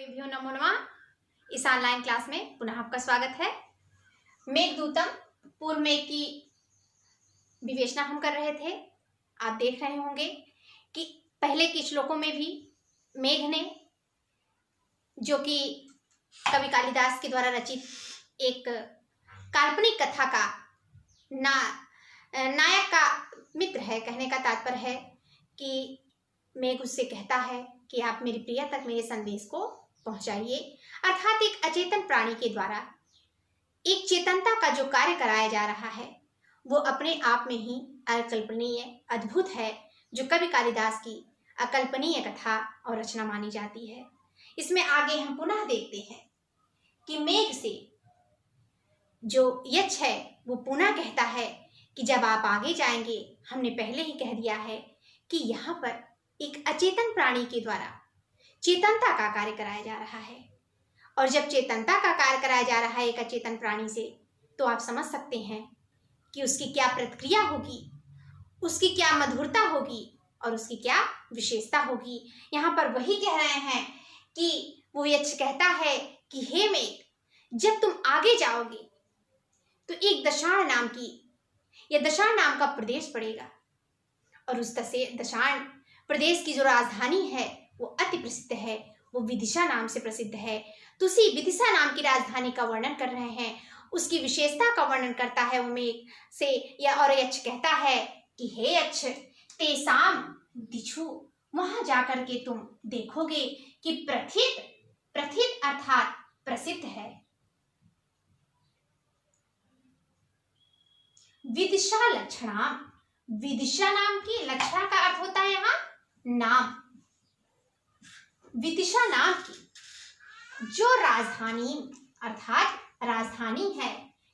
सर्वेभ्यो नमो नमः। इस online class में पुनः आपका स्वागत है। मेघदूतम पूर्व मेघ की विवेचना हम कर रहे थे। आप देख रहे होंगे कि पहले के श्लोकों में भी मेघ ने, जो कि कवि कालिदास के द्वारा रचित एक काल्पनिक कथा का नायक का मित्र है। कहने का तात्पर्य है कि मेघ उससे कहता है कि आप मेरी प्रिया तक मेरे संदेश को पहुंचाइए। अर्थात एक अचेतन प्राणी के द्वारा एक चेतनता का जो कार्य कराया जा रहा है वो अपने आप में ही अकल्पनीय, अद्भुत है, जो कवि कालिदास की अकल्पनीय कथा और रचना मानी जाती है। इसमें आगे हम पुनः देखते हैं कि मेघ से जो यक्ष है वो पुनः कहता है कि जब आप आगे जाएंगे, हमने पहले ही कह दिया है कि यहाँ पर एक अचेतन प्राणी के द्वारा चेतनता का कार्य कराया जा रहा है। और जब चेतनता का कार्य कराया जा रहा है एक अचेतन प्राणी से, तो आप समझ सकते हैं कि उसकी क्या प्रतिक्रिया होगी, उसकी क्या मधुरता होगी और उसकी क्या विशेषता होगी। यहाँ पर वही कह रहे हैं कि वो यक्ष कहता है कि हे मेघ, जब तुम आगे जाओगे तो एक दशाण नाम की या दशाण नाम का प्रदेश पड़ेगा, और उस दशाण प्रदेश की जो राजधानी है वो अति प्रसिद्ध है, वो विदिशा नाम से प्रसिद्ध है। तो उसी विदिशा नाम की राजधानी का वर्णन कर रहे हैं, उसकी विशेषता का वर्णन करता है वो मेघ से। या और यक्ष कहता है कि हे यक्ष, तेसाम दिशु, वहां जाकर के तुम देखोगे कि प्रथित अर्थात प्रसिद्ध है। विदिशा लक्षणा, विदिशा नाम की लक्षणा का अर्थ होता है यहाँ नाम। विदिशा नाम की जो राजधानी अर्थात राजधानी है,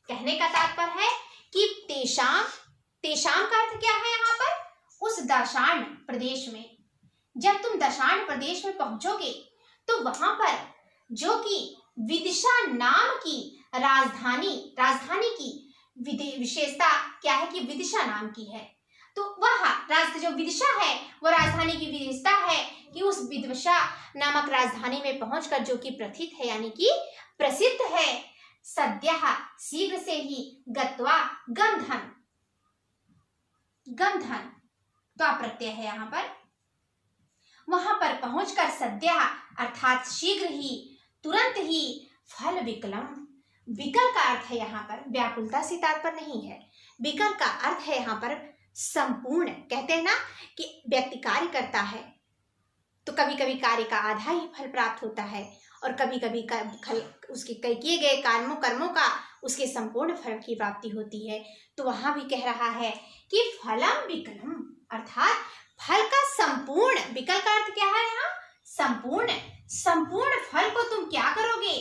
कहने का तात्पर्य है कि तेषाम का अर्थ क्या है यहाँ पर, उस दशाण प्रदेश में। जब तुम दशाण प्रदेश में पहुंचोगे तो वहां पर जो कि विदिशा नाम की राजधानी की विशेषता क्या है कि विदिशा नाम की है। तो वह जो विदिशा है वो राजधानी की विशेषता है कि उस विदिशा नामक राजधानी में पहुंचकर जो कि प्रथित है यानी कि प्रसिद्ध है। सद्यः शीघ्र से ही, गत्वा गमधन तो प्रत्यय है यहाँ पर। वहां पर पहुंचकर सद्यः अर्थात शीघ्र ही, तुरंत ही, फल विकलम, विकल का अर्थ है यहाँ पर व्याकुलता से तात्पर्य नहीं है। विकल का अर्थ है यहाँ पर संपूर्ण। कहते हैं ना कि व्यक्ति कार्य करता है तो कभी कभी कार्य का आधा ही फल प्राप्त होता है और कभी कभी उसके किए गए कर्मों का उसके संपूर्ण फल की प्राप्ति होती है। तो वहां भी कह रहा है कि फलम विकलम अर्थात फल का संपूर्ण, विकल का अर्थ क्या है यहाँ संपूर्ण फल को तुम क्या करोगे,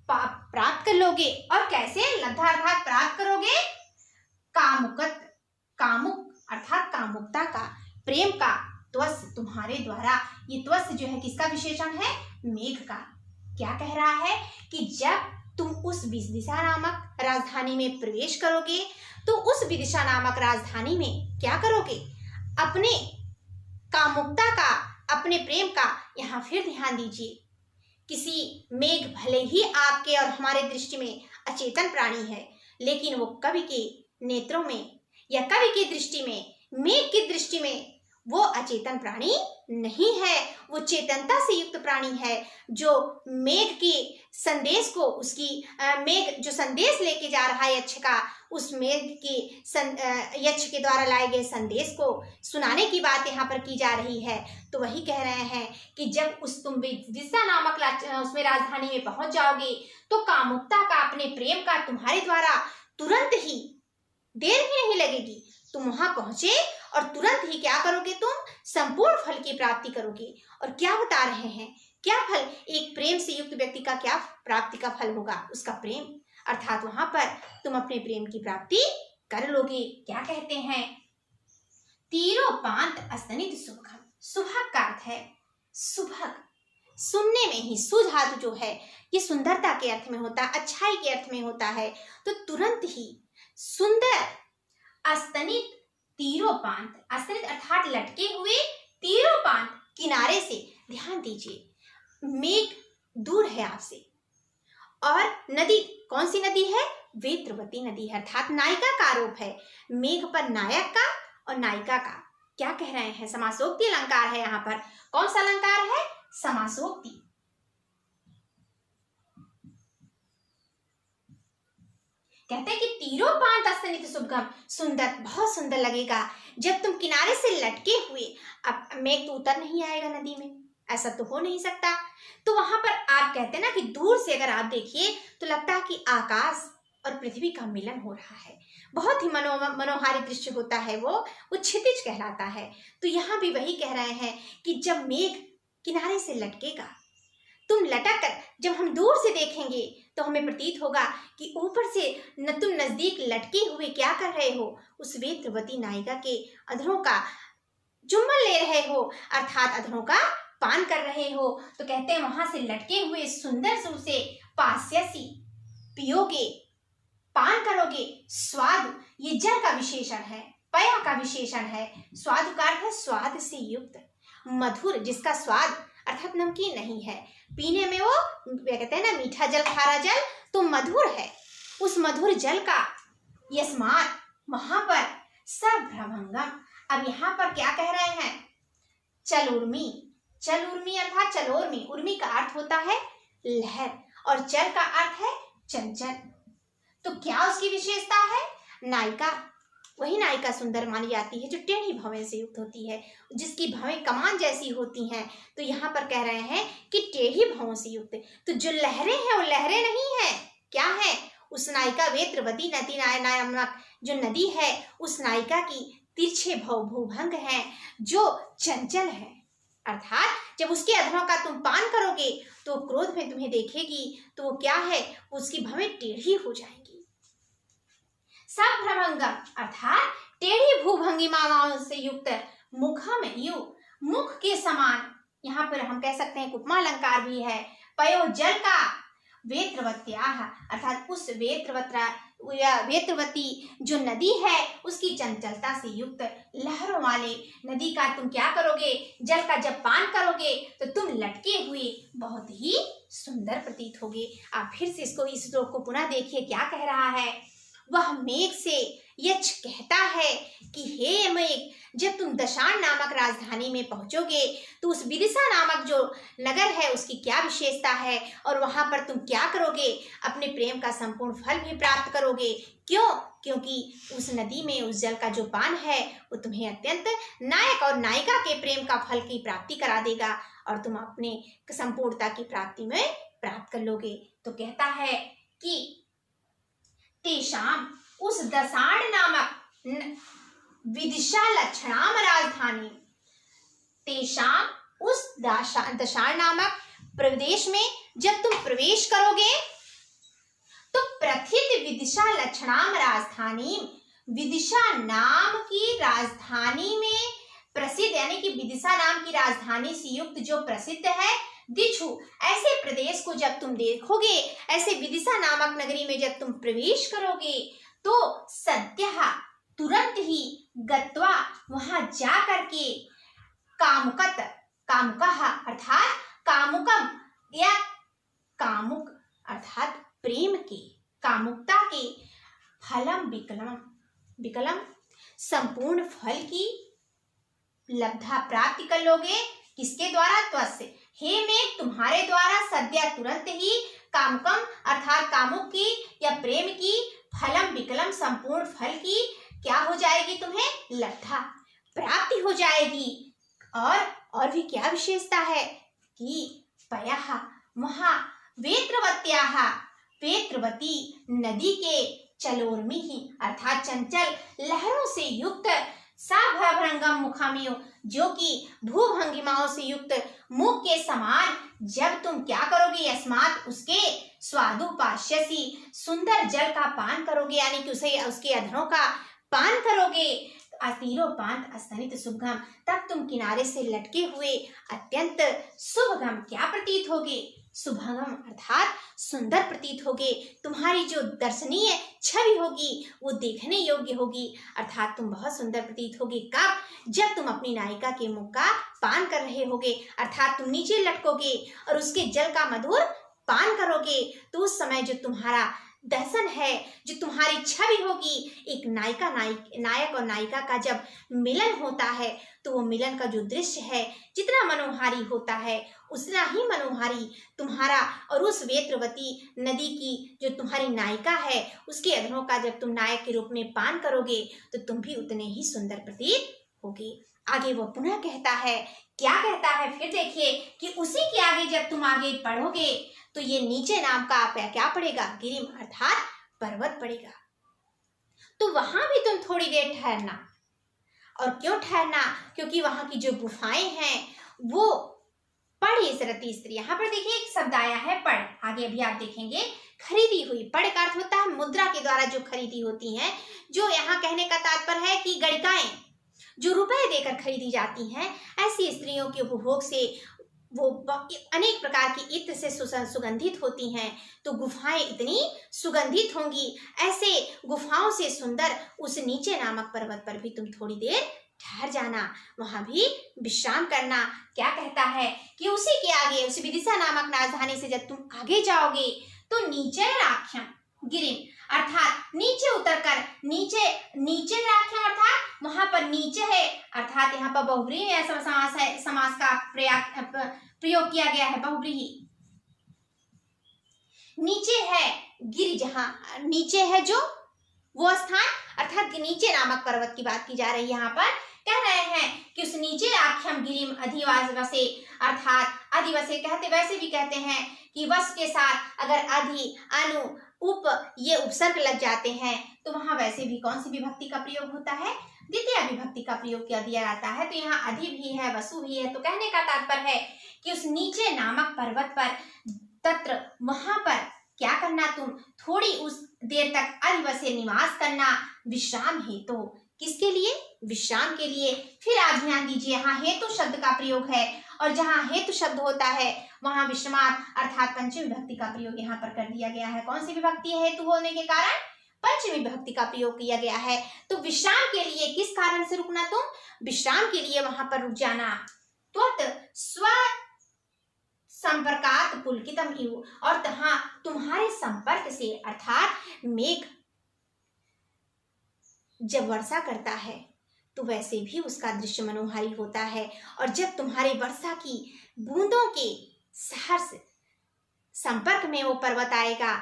प्राप्त कर लोगे। और कैसे, लब्धा अर्थात प्राप्त करोगे, कामुक अर्थात कामुकता का, प्रेम का, त्वस तुम्हारे द्वारा। ये त्वस जो है किसका विशेषण है, मेघ का। क्या कह रहा है कि जब तुम उस विदिशा नामक राजधानी में प्रवेश करोगे तो उस विदिशा नामक राजधानी में क्या करोगे, अपने कामुकता का, अपने प्रेम का। यहाँ फिर ध्यान दीजिए, किसी मेघ भले ही आपके और हमारे दृष्टि में अचेतन प्राणी है, लेकिन वो कवि के नेत्रों में या कवि की दृष्टि में, मेघ की दृष्टि में वो अचेतन प्राणी नहीं है, वो चेतनता से युक्त प्राणी है, जो मेघ के संदेश को, उसकी मेघ जो संदेश लेके जा रहा है यक्ष का, उस मेघ के यक्ष के द्वारा लाए गए संदेश को सुनाने की बात यहाँ पर की जा रही है। तो वही कह रहे हैं कि जब तुम विदिशा नामक उसमें राजधानी में पहुंच जाओगे तो कामुकता का, अपने प्रेम का तुम्हारे द्वारा तुरंत ही, देर भी नहीं लगेगी, तुम वहां पहुंचे और तुरंत ही क्या करोगे, तुम संपूर्ण फल की प्राप्ति करोगे। और क्या बता रहे हैं, क्या फल, एक प्रेम से युक्त व्यक्ति का क्या प्राप्ति का फल होगा, उसका प्रेम, अर्थात वहां पर तुम अपने प्रेम की प्राप्ति कर लोगे। क्या कहते हैं, तीरोपांत अस्तनित सुभग, सुभग का अर्थ है सुभग, सुनने में ही, सु धातु जो है ये सुंदरता के अर्थ में होता है, अच्छाई के अर्थ में होता है। तो तुरंत ही सुंदर, अस्तनित तीरोपांत, अस्तनित अर्थात लटके हुए, तीरोपांत किनारे से। ध्यान दीजिए, मेघ दूर है आपसे। और नदी कौन सी नदी है? वेत्रवती नदी है। अर्थात नायिका का आरोप है, मेघ पर नायक का और नायिका का। क्या कह रहे हैं? समासोक्ति अलंकार है यहाँ पर। कौन सा अलंकार है? समासोक्ति। कहते हैं कि तीरों पांत अस्तनित शुभगम, सुंदर, बहुत सुंदर लगेगा जब तुम किनारे से लटके हुए। अब मेघ तो उतर नहीं आएगा नदी में, ऐसा तो हो नहीं सकता। तो वहां पर आप कहते हैं ना कि दूर से अगर आप देखिए तो लगता है कि आकाश और पृथ्वी का मिलन हो रहा है। बहुत ही मनोहारी दृश्य होता है वो क्षितिज कहलाता है। तो यहाँ भी वही कह रहे हैं कि जब मेघ किनारे से लटकेगा, तुम लटक कर जब हम दूर से देखेंगे तो हमें प्रतीत होगा कि ऊपर से तुम नजदीक लटके हुए क्या कर रहे हो? उस वेत्रवती नायिका के अधरों का चुम्बन ले रहे हो, अर्थात अधरों का पान कर रहे हो। तो कहते हैं वहां से लटके हुए सुंदर रूप से पास्यसी, पियोगे, पान करोगे। स्वाद ये जल का विशेषण है, पया का विशेषण है। स्वाद का अर्थ है स्वाद से युक्त, मधुर, जिसका स्वाद अर्थात नमकीन नहीं है, पीने में वो क्या कहते हैं ना, मीठा जल, खारा जल, तो मधुर है। उस मधुर जल का यस्मात् वहां पर सभ्रमंगम। अब यहाँ पर क्या कह रहे हैं? चलूर्मी। चलूर्मी अर्थात चलोर्मी, उर्मी का अर्थ होता है लहर और चल का अर्थ है चंचल। तो क्या उसकी विशेषता है? नायिका, वही नायिका सुंदर मानी जाती है जो टेढ़ी भवें से युक्त होती है, जिसकी भवें कमान जैसी होती हैं। तो यहाँ पर कह रहे हैं कि टेढ़ी भवों से युक्त। तो जो लहरें हैं वो लहरें नहीं है, क्या है? उस नायिका वेत्रवती नदी नामक जो नदी है, उस नायिका की तिरछे भव भूभंग हैं जो चंचल है। अर्थात जब उसके अधरों का तुम पान करोगे तो क्रोध में तुम्हें देखेगी तो वो क्या है? उसकी भवें टेढ़ी हो जाएंगी। सभ्रमंगम अर्थात टेढ़ी भूभंगिमाओं से युक्त, मुखम यु, मुख के समान। यहाँ पर हम कह सकते हैं उपमा अलंकार भी है। पयो जल का, वेत्रवत्याः अर्थात उस वेत्रवती जो नदी है उसकी चंचलता से युक्त लहरों वाले नदी का तुम क्या करोगे? जल का जब पान करोगे तो तुम लटके हुए बहुत ही सुंदर प्रतीत होगे। आप फिर से इस श्लोक को पुनः देखिए, क्या कह रहा है? वह मेघ से यक्ष कहता है कि हे मेघ, जब तुम दशान नामक राजधानी में पहुंचोगे तो उस विदिशा नामक जो नगर है उसकी क्या विशेषता है और वहां पर तुम क्या करोगे? अपने प्रेम का संपूर्ण फल भी प्राप्त करोगे। क्यों? क्योंकि उस नदी में उस जल का जो पान है वो तुम्हें अत्यंत नायक और नायिका के प्रेम का फल की प्राप्ति करा देगा और तुम अपने संपूर्णता की प्राप्ति में प्राप्त कर लोगे। तो कहता है कि तेषाम उस दशाण नामक विदिशा लक्षणाम राजधानी, तेषाम उस दशाण नामक प्रदेश में जब तुम प्रवेश करोगे तो प्रथित विदिशा लक्षणाम राजधानी, विदिशा नाम की राजधानी में प्रसिद्ध, यानी कि विदिशा नाम की राजधानी से युक्त जो प्रसिद्ध है, दिक्षु ऐसे प्रदेश को जब तुम देखोगे, ऐसे विदिशा नामक नगरी में जब तुम प्रवेश करोगे तो सद्यः तुरंत ही गत्वा वहां जा करके कामुकत, कामुकः अर्थात कामुकम या कामुक अर्थात प्रेम के, कामुकता के, फलम विकलम, विकलम संपूर्ण फल की लब्धा प्राप्ति कर लोगे। किसके द्वारा? त्वस्य, हे मेघ तुम्हारे द्वारा, सद्या तुरंत ही, कामुकम अर्थात कामुक की या प्रेम की, फलम विकलम संपूर्ण फल की क्या हो जाएगी? तुम्हें लब्धा प्राप्ति हो जाएगी। और भी क्या विशेषता है कि पयः वहां वेत्रवत्याः, वेत्रवती नदी के चलोर्मी ही अर्थात चंचल लहरों से युक्त, साभ्रमंगम मुखामियो जो कि भूभंगिमाओं से युक्त मुख के समान जब तुम क्या करोगे? यस्मात् उसके, स्वादुपास्यसि सुंदर जल का पान करोगे, यानी कि उसे उसके अधरों का पान करोगे। अतीरो पांत अस्तनित शुभगम, तब तुम किनारे से लटके हुए अत्यंत शुभगम क्या प्रतीत होगे? शुभंगम अर्थात सुंदर प्रतीत होगे। तुम्हारी जो दर्शनीय छवि होगी वो देखने योग्य होगी, अर्थात तुम बहुत सुंदर प्रतीत होगे। कब? जब तुम अपनी नायिका के मुख का पान कर रहे होगे, अर्थात तुम नीचे लटकोगे और उसके जल का मधुर पान करोगे, तो उस समय जो तुम्हारा दर्शन है, जो तुम्हारी छवि होगी, एक नायक और नायिका का जब मिलन होता है, तो वो मिलन का जो दृश्य है जितना मनोहारी होता है उतना ही मनोहारी तुम्हारा और उस वेत्रवती नदी की जो तुम्हारी नायिका है उसके अधरों का जब तुम नायक के रूप में पान करोगे तो तुम भी उतने ही सुंदर प्रतीत होगे। आगे वो पुनः कहता है, क्या कहता है फिर देखिए कि उसी के आगे जब तुम आगे पढ़ोगे तो ये नीचे नाम का क्या पड़ेगा? गिरिम अर्थात पर्वत पड़ेगा। तो वहां भी तुम थोड़ी देर ठहरना। और क्यों ठहरना? क्योंकि वहां की जो गुफाएं हैं वो पढ़ रति स्त्री, यहाँ पर देखिए एक शब्द आया है पढ़, आगे अभी आप देखेंगे खरीदी हुई। पढ़ का अर्थ होता है मुद्रा के द्वारा जो खरीदी होती हैं, जो यहाँ कहने का तात्पर्य है कि गणिकाएं जो रुपए देकर खरीदी जाती हैं, ऐसी स्त्रियों के उपभोग से वो अनेक प्रकार की इत्र से सुगंधित होती हैं। तो गुफाएं इतनी सुगंधित होंगी, ऐसे गुफाओं से सुंदर उस नीचे नामक पर्वत पर भी तुम थोड़ी देर ठहर जाना, वहां भी विश्राम करना। क्या कहता है कि उसी के आगे उस विदिशा नामक राजधानी से जब तुम आगे जाओगे तो नीचे राख्यम गिरिम अर्थात नीचे उतरकर, नीचे राख्यम अर्थात वहां पर नीचे है, अर्थात यहाँ पर बहुव्रीहि समास है, समास का प्रयोग किया गया है, बहुव्रीहि। नीचे है गिर, जहाँ नीचे है जो वो स्थान, अर्थात नीचे नामक पर्वत की बात की जा रही है। यहाँ पर कह रहे हैं कि उस नीचे आख्यम गिरिम अधिवासे, अर्थात अधिवसे कहते, वैसे भी कहते हैं कि वश के साथ अगर अधि अनु उप ये उपसर्ग लग जाते हैं तो वहां वैसे भी कौन सी विभक्ति का प्रयोग होता है? द्वितीय विभक्ति का प्रयोग किया दिया जाता है। तो यहाँ अधि भी है, वसु भी है। तो कहने का तात्पर्य है कि उस नीचे नामक पर्वत पर तत्र वहां पर क्या करना, तुम थोड़ी उस देर तक अधिवसे निवास करना, विश्राम हेतु। तो किसके लिए? विश्राम के लिए। फिर आप ध्यान दीजिए, यहाँ हेतु शब्द का प्रयोग है और जहाँ हेतु शब्द होता है वहां विश्रामार्थ अर्थात पंचमी विभक्ति का प्रयोग यहाँ पर कर दिया गया है। कौन सी विभक्ति है? हेतु होने के कारण पंचमी विभक्ति का प्रयोग किया गया है। तो विश्राम के लिए किस कारण से रुकना? तुम विश्राम के लिए वहां पर रुक जाना। त्वत् स्व संपर्कात पुलकितम इव, और तहाँ तुम्हारे संपर्क से, अर्थात मेघ जब वर्षा करता है तो वैसे भी उसका दृश्य मनोहारी होता है, और जब तुम्हारे वर्षा की बूंदों के सहर्ष संपर्क में वो पर्वत आएगा,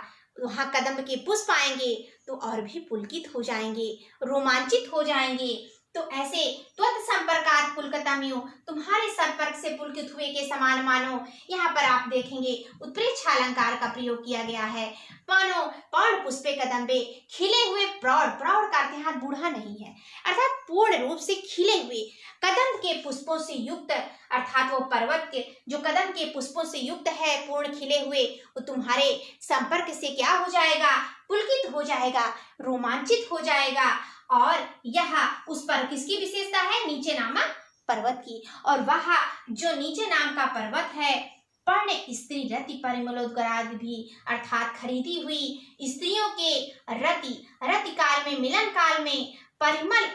वहां कदम्ब के पुष्प आएंगे तो और भी पुलकित हो जाएंगे, रोमांचित हो जाएंगे। तो ऐसे त्वत् संपर्कात पुलकितमिव, तुम्हारे संपर्क से पुलकित हुए के समान मानो। यहाँ पर आप देखेंगे उत्प्रेक्ष अलंकार का प्रयोग किया गया है। मानो प्रौढ़ पुष्पे कदम्बे, खिले हुए प्रौढ़, प्रौढ़ का अर्थ यहाँ बूढ़ा नहीं है, अर्थात पूर्ण रूप से खिले हुए कदम्ब के पुष्पों से युक्त, अर्थात वो पर्वत के जो कदम्ब के पुष्पों से युक्त है, पूर्ण खिले हुए, वो तुम्हारे संपर्क से क्या हो जाएगा? पुलकित हो जाएगा, रोमांचित हो जाएगा। और यह उस पर किसकी विशेषता है? नीचे नामक पर्वत की। और वह जो नीचे नाम का पर्वत है, पर्ण स्त्री रति परिमलोद्गाराद भी, अर्थात खरीदी हुई स्त्रियों के रति काल में, मिलन काल में परिमल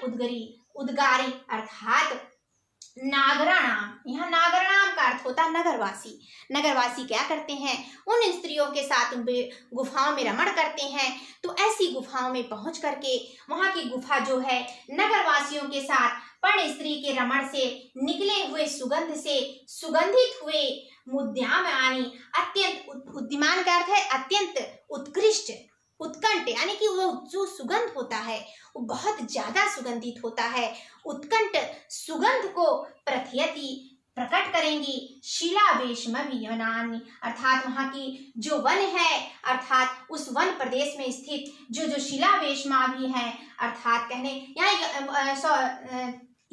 उद्गारी अर्थात नागराणाम, यहाँ नागराणाम का अर्थ होता है नगरवासी। नगरवासी क्या करते हैं? उन स्त्रियों के साथ गुफाओं में रमण करते हैं। तो ऐसी गुफाओं में पहुंच करके वहां की गुफा जो है नगरवासियों के साथ पर्ण स्त्री के रमण से निकले हुए सुगंध से सुगंधित हुए मुद्यामानी, अत्यंत उद्यमान का अर्थ है अत्यंत उत्कृष्ट, उत्कंठ यानी कि वो जो सुगंध होता है वो बहुत ज्यादा सुगंधित होता है, उत्कंठ सुगंध को प्रथयति प्रकट करेंगी। शिलावेशमभि यवनानि, अर्थात वहाँ की जो वन है, अर्थात उस वन प्रदेश में स्थित जो शिलावेशमाभि है, अर्थात कहने यहाँ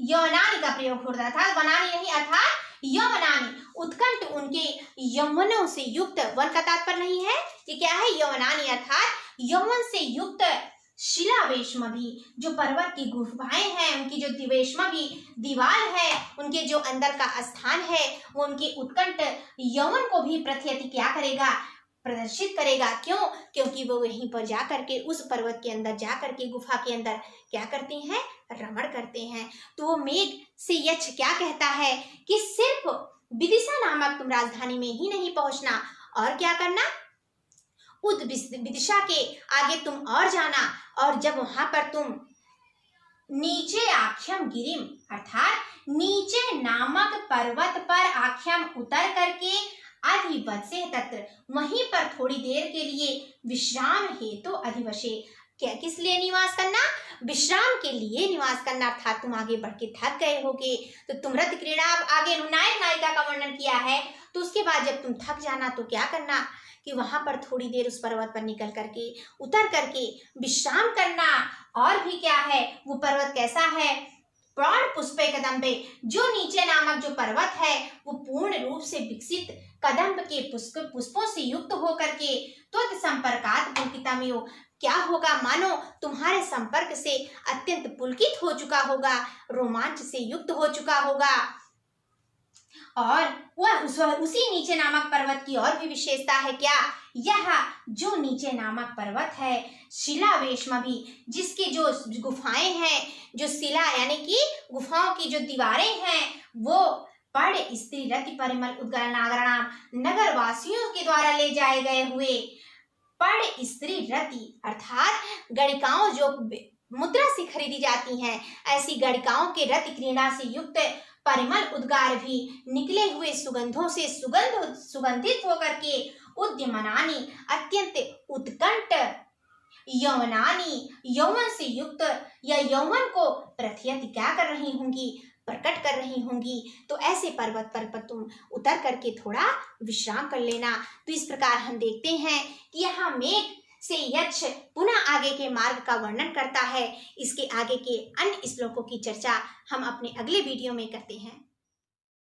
यवनानि का प्रयोग होता था, वनानि नहीं, अर्थात यवनानि, उत्कंठ उनके यौवनों से युक्त, वन का तात्पर्य नहीं है, ये क्या है? यवनानि अर्थात यौवन से युक्त शिलावेशमभी, जो पर्वत की गुफाएं हैं, उनकी जो दिवेशमभी दीवार है, उनके जो अंदर का स्थान है, वो उनके उत्कंठ यौवन को भी प्रत्यति क्या करेगा, प्रदर्शित करेगा। क्यों? क्योंकि वो वहीं पर जा करके, उस पर्वत के अंदर जा करके, गुफा के अंदर क्या करते हैं, रमण करते हैं। तो वो मेघ से यक्ष क्या कहता है कि सिर्फ विदिशा नामक तुम राजधानी में ही नहीं पहुंचना, और क्या करना, उद विदिशा के आगे तुम और जाना, और जब वहां पर तुम नीचे आख्यम गिरिम अर्थात नीचे नामक पर्वत पर आख्यम उतर करके अधिवत्से तत्र, वहीं पर थोड़ी देर के लिए विश्राम हेतु अधिवशे, क्या किस लिए निवास करना, विश्राम के लिए निवास करना। अर्थात तुम आगे बढ़ के थक गए होगे, तो तुम रथ क्रीड़ा आगे नायक नायिका का वर्णन किया है, तो उसके बाद जब तुम थक जाना तो क्या करना कि वहां पर थोड़ी देर उस पर्वत पर निकल करके, उतर करके विश्राम करना। और भी क्या है, वो पर्वत कैसा है, प्राण पुष्पे कदम्बे, जो नीचे नामक जो पर्वत है वो पूर्ण रूप से विकसित कदम्ब के पुष्पों से युक्त होकर के त्वत् संपर्कात् पुलकितमियो, क्या होगा, मानो तुम्हारे संपर्क से अत्यंत पुलकित हो चुका होगा, रोमांच से युक्त हो चुका होगा। और वह उसी नीचे नामक पर्वत की और भी विशेषता है, क्या, यह जो नीचे नामक पर्वत है शिलावेशमभी, जिसकी जो गुफाएं हैं, जो शिला यानी कि गुफाओं की जो दीवारें हैं, वो पढ़ स्त्री रति परिमल उद्गरणागरणाम, नगर वासियों के द्वारा ले जाए गए हुए पढ़ स्त्री रति अर्थात गणिकाओं जो मुद्रा से खरीदी जाती हैं, ऐसी गणिकाओं के रति क्रीड़ा से युक्त परिमल उद्गार भी निकले हुए सुगंधों से सुगंधित होकर के उद्यमनानी अत्यंत उत्कंठ यौवनानी, यौवन से युक्त या यौवन को प्रत्यति क्या कर रही होंगी, प्रकट कर रही होंगी। तो ऐसे पर्वत पर तुम उतर करके थोड़ा विश्राम कर लेना। तो इस प्रकार हम देखते हैं कि यहाँ मेघ से यक्ष पुनः आगे के मार्ग का वर्णन करता है। इसके आगे के अन्य श्लोकों की चर्चा हम अपने अगले वीडियो में करते हैं।